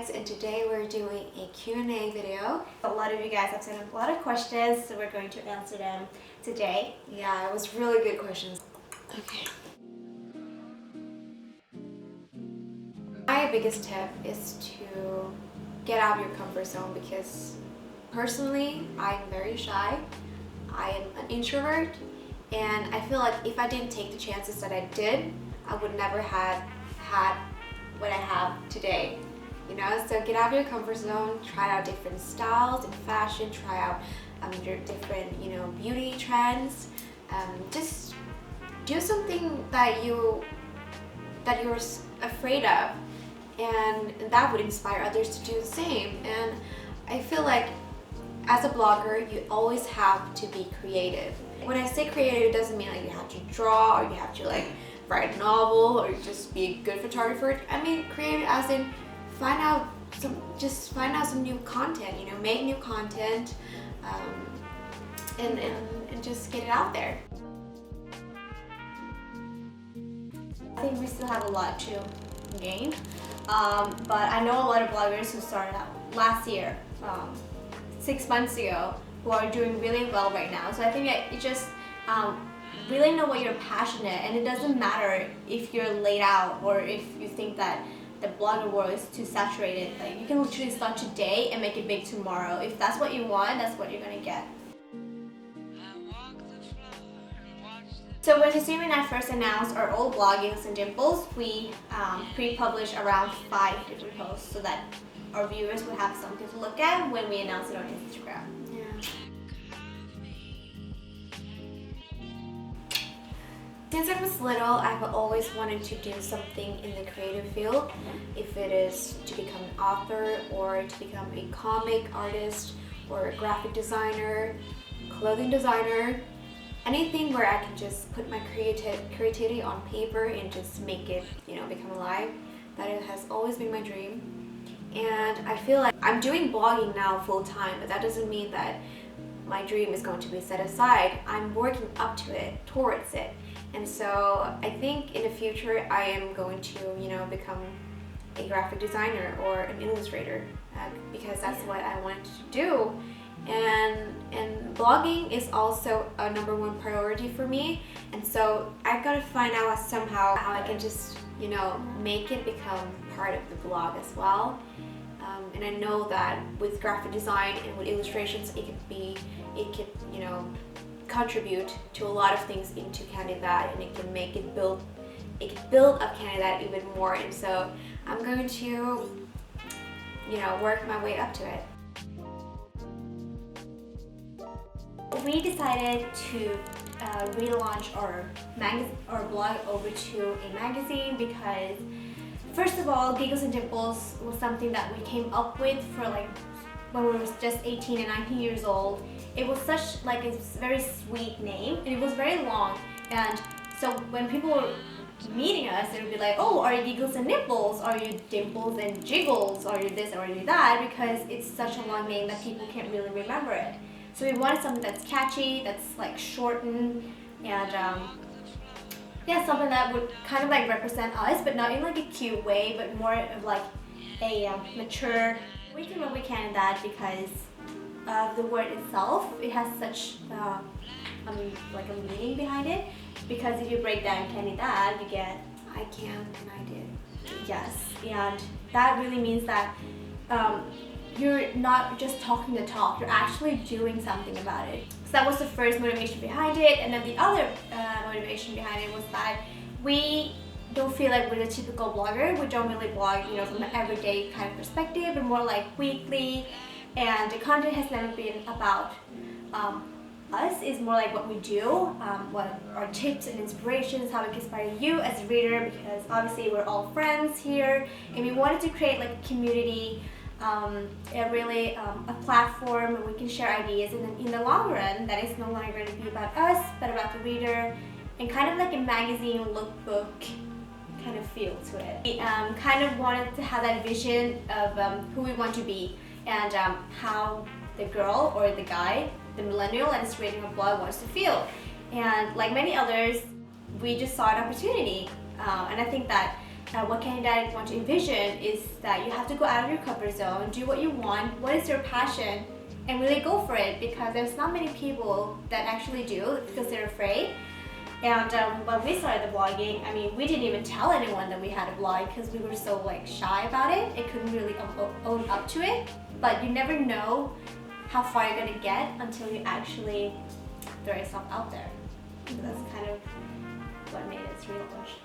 Alex, and today we're doing a Q&A video. A lot of you guys have sent a lot of questions, so we're going to answer them today. Yeah, it was really good questions. Okay. My biggest tip is to get out of your comfort zone because personally, I'm very shy. I am an introvert, and I feel like if I didn't take the chances that I did, I would never have had what I have today. You know, so get out of your comfort zone, try out different styles in fashion, try out your different, beauty trends. Just do something that you're afraid of, and that would inspire others to do the same. And I feel like as a blogger, you always have to be creative. When I say creative, it doesn't mean like you have to draw or you have to like write a novel or just be a good photographer. I mean creative as in find out some new content, make new content, and just get it out there. I think we still have a lot to gain, but I know a lot of bloggers who started out last year, 6 months ago, who are doing really well right now. So I think it just really know what you're passionate, and it doesn't matter if you're laid out or if you think that the blogger world is too saturated. Like, you can literally start today and make it big tomorrow. If that's what you want, that's what you're gonna get. So when Hasumi and I first announced our old blog, Giggles and Dimples, we pre-published around 5 different posts so that our viewers would have something to look at when we announce it on Instagram. Since I was little, I've always wanted to do something in the creative field, if it is to become an author or to become a comic artist or a graphic designer, clothing designer, anything where I can just put my creativity on paper and just make it, become alive. That has always been my dream. And I feel like I'm doing blogging now full time, but that doesn't mean that my dream is going to be set aside. I'm working up to it, towards it. And so I think in the future I am going to, become a graphic designer or an illustrator because that's what I wanted to do. And blogging is also a #1 priority for me. And so I gotta find out somehow how I can just, make it become part of the blog as well. And I know that with graphic design and with illustrations, it could contribute to a lot of things into Candidad, and it can make it build up Candidad even more. And so I'm going to, work my way up to it. We decided to relaunch our blog over to a magazine because, first of all, Giggles and Dimples was something that we came up with for when we were just 18 and 19 years old. It was such a very sweet name, and it was very long. And so when people were meeting us, they would be like, "Oh, are you Giggles and Nipples? Are you Dimples and Jiggles? Are you this? Are you that?" Because it's such a long name that people can't really remember it. So we wanted something that's catchy, that's shortened, and something that would kind of represent us, but not in a cute way, but more of a mature. We came up with Candidad because the word itself, it has such a meaning behind it. Because if you break down Candidad, you get I can and I did. Yes, and that really means that you're not just talking the talk, you're actually doing something about it. So that was the first motivation behind it, and then the other motivation behind it was that we don't feel like we're a typical blogger. We don't really blog, from an everyday kind of perspective, but more weekly. And the content has never been about us. It's more what we do, what our tips and inspirations, how we can inspire you as a reader, because obviously we're all friends here, and we wanted to create a community, a platform where we can share ideas, and then in the long run, that is no longer going to be about us, but about the reader, and kind of a magazine lookbook kind of feel to it. We kind of wanted to have that vision of who we want to be, and how the girl or the guy, the millennial that is reading a blog, wants to feel. And like many others, we just saw an opportunity, and I think that what candidates want to envision is that you have to go out of your comfort zone, do what you want, what is your passion, and really go for it, because there's not many people that actually do because they're afraid. And when we started the vlogging, I mean, we didn't even tell anyone that we had a vlog because we were so like shy about it and couldn't really own up to it. But you never know how far you're gonna get until you actually throw yourself out there. So that's kind of what made its relaunch.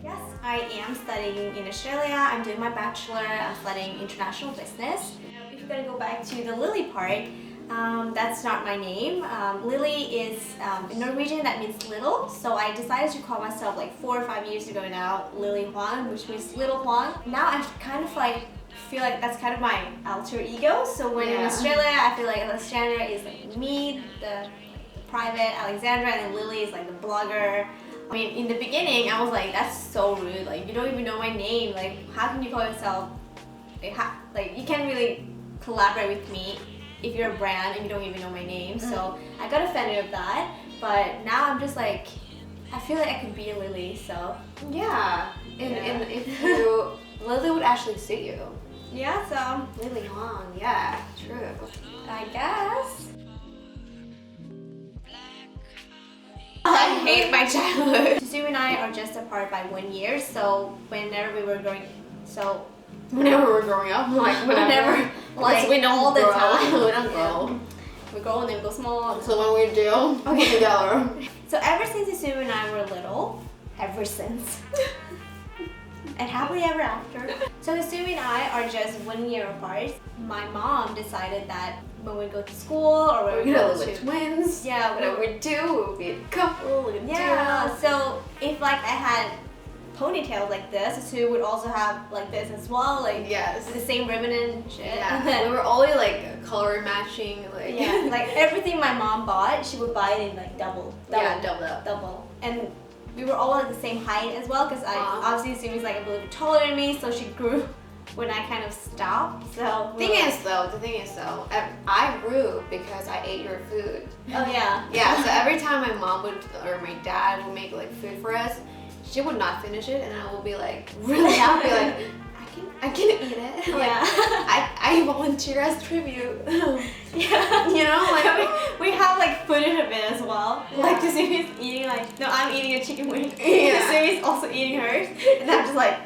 Yes, I am studying in Australia. I'm doing my bachelor. I'm studying international business. If you're gonna go back to the Lily part, that's not my name. Lily is in Norwegian, that means little. So I decided to call myself like 4 or 5 years ago now, Lily Huang, which means little Huang. Now I kind of like feel like that's kind of my alter ego. So when in Australia, I feel like Alexandra is like me, the private Alexandra, and then Lily is like the blogger. I mean, in the beginning, I was like, that's so rude. Like, you don't even know my name. Like, how can you call yourself? Like, you can't really collaborate with me if you're a brand and you don't even know my name. So I got offended of that. But now I'm just like, I feel like I could be a Lily. So yeah, and if you Lily would actually suit you. Yeah. So Lily Huang. Yeah, true. I guess. I hate my childhood. Susu and I are just apart by 1 year, so whenever we were growing up, like whenever like we don't all the grow. time. We don't grow. We grow and then go small. So when we do, we get together. So ever since Susu and I were little, ever since, and happily ever after. So Susu and I are just 1 year apart. My mom decided that when we go to school or when we go live with twins. Yeah, Whatever we do, we'll be a couple. We'll yeah. So if like I had ponytails like this, Susu would also have like this as well, like yes, the same ribbon and shit. Yeah, And then, we were always like color matching, like yeah, like everything my mom bought, she would buy it in like double. double. And we were all at the same height as well, because I obviously Sumi's like a little bit taller than me, so she grew when I kind of stopped. So the thing is though, I grew because I ate your food. Oh yeah. Yeah. So every time my mom would or my dad would make like food for us, she would not finish it, and I will be like really happy, like I can eat it. Like, Yeah. I volunteer as tribute. Yeah. You know, like we have like footage of it as well. Yeah. Like Sumi's eating I'm eating a chicken wing. Yeah. Sumi's also eating hers, and I'm just like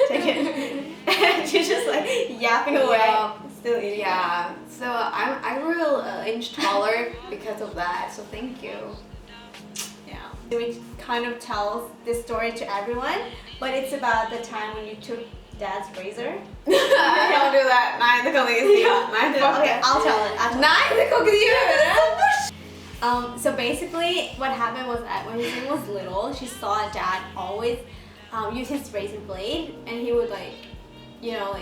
take it. And she's just like yapping away, Yeah. still eating. Yeah. So I grew an inch taller because of that. So thank you. Yeah. We kind of tell this story to everyone, but it's about the time when you took Dad's razor. I don't do that. Nine the cookies. Okay, I'll tell it. Nine the cookies. So basically, what happened was that when Susan was little, she saw Dad always use his razor blade, and he would like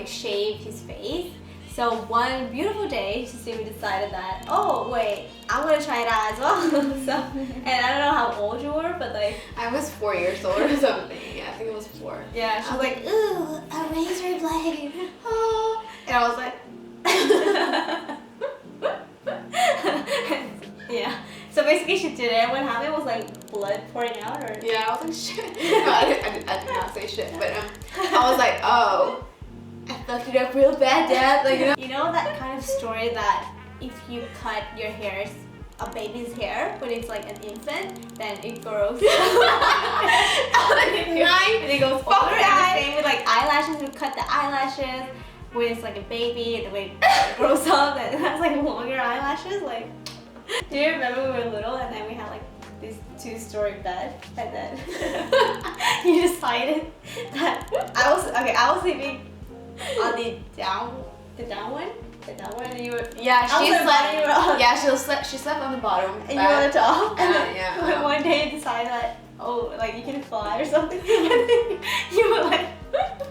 shave his face. So one beautiful day, Susan decided that, oh wait, I'm gonna try it out as well. So, and I don't know how old you were, but like I was 4 years old or something. Yeah, I think it was 4. yeah, she was like, ooh, a razor blade. Oh. And I was like, yeah. So basically, she did it. What happened was like blood pouring out, or yeah, I was like, shit. No, I did not say shit, but I was like, oh, I fucked it up real bad, Dad. Like, you know that kind of story that if you cut your hairs, a baby's hair, when it's like an infant, then it grows. And it goes older. And the same with like eyelashes. We cut the eyelashes when it's like a baby, and the way it grows up and it has like longer eyelashes. Like, do you remember when we were little and then we had like this 2-story bed, and then you decided that I was sleeping on the down one. And you were, yeah, she slept. Yeah, she slept on the bottom. And you were on the top. And then yeah. one day you decided that, oh, like you can fly or something. And then you would like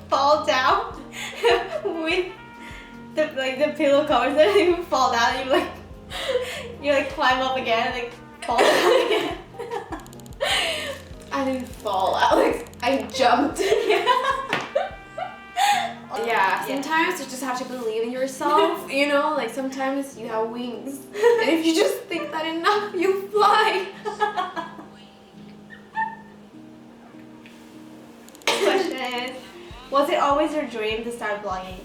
fall down with the pillow covers, and you would fall down, and you like climb up again and like fall down again. I didn't fall out, like I jumped. Yeah, sometimes you just have to believe in yourself, you know, like sometimes you have wings, and if you just think that enough, you fly. is, was it always your dream to start vlogging?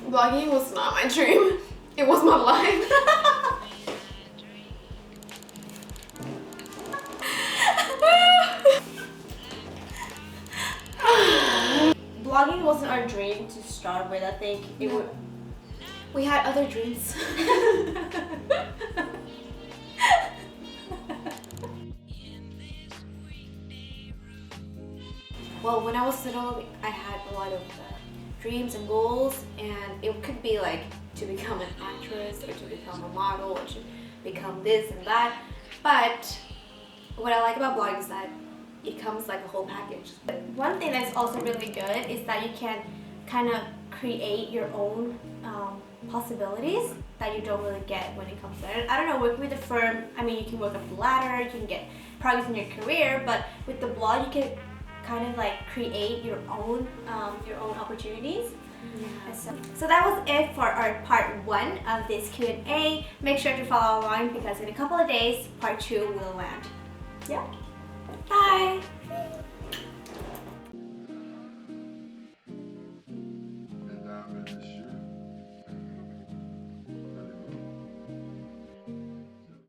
Vlogging was not my dream. It was my life. Vlogging wasn't our dream to start with. I think it would. We had other dreams. Well, when I was little, I had a lot of dreams and goals, and it could be like to become an actress or to become a model or to become this and that. But what I like about blogging is that it comes like a whole package. But one thing that's also really good is that you can kind of create your own possibilities that you don't really get when it comes to it. I don't know, working with a firm, I mean, you can work up the ladder, you can get progress in your career, but with the blog, you can kind of like create your own opportunities. Yeah. So that was it for our part 1 of this Q&A. Make sure to follow along because in a couple of days, part 2 will land. Yeah. Bye.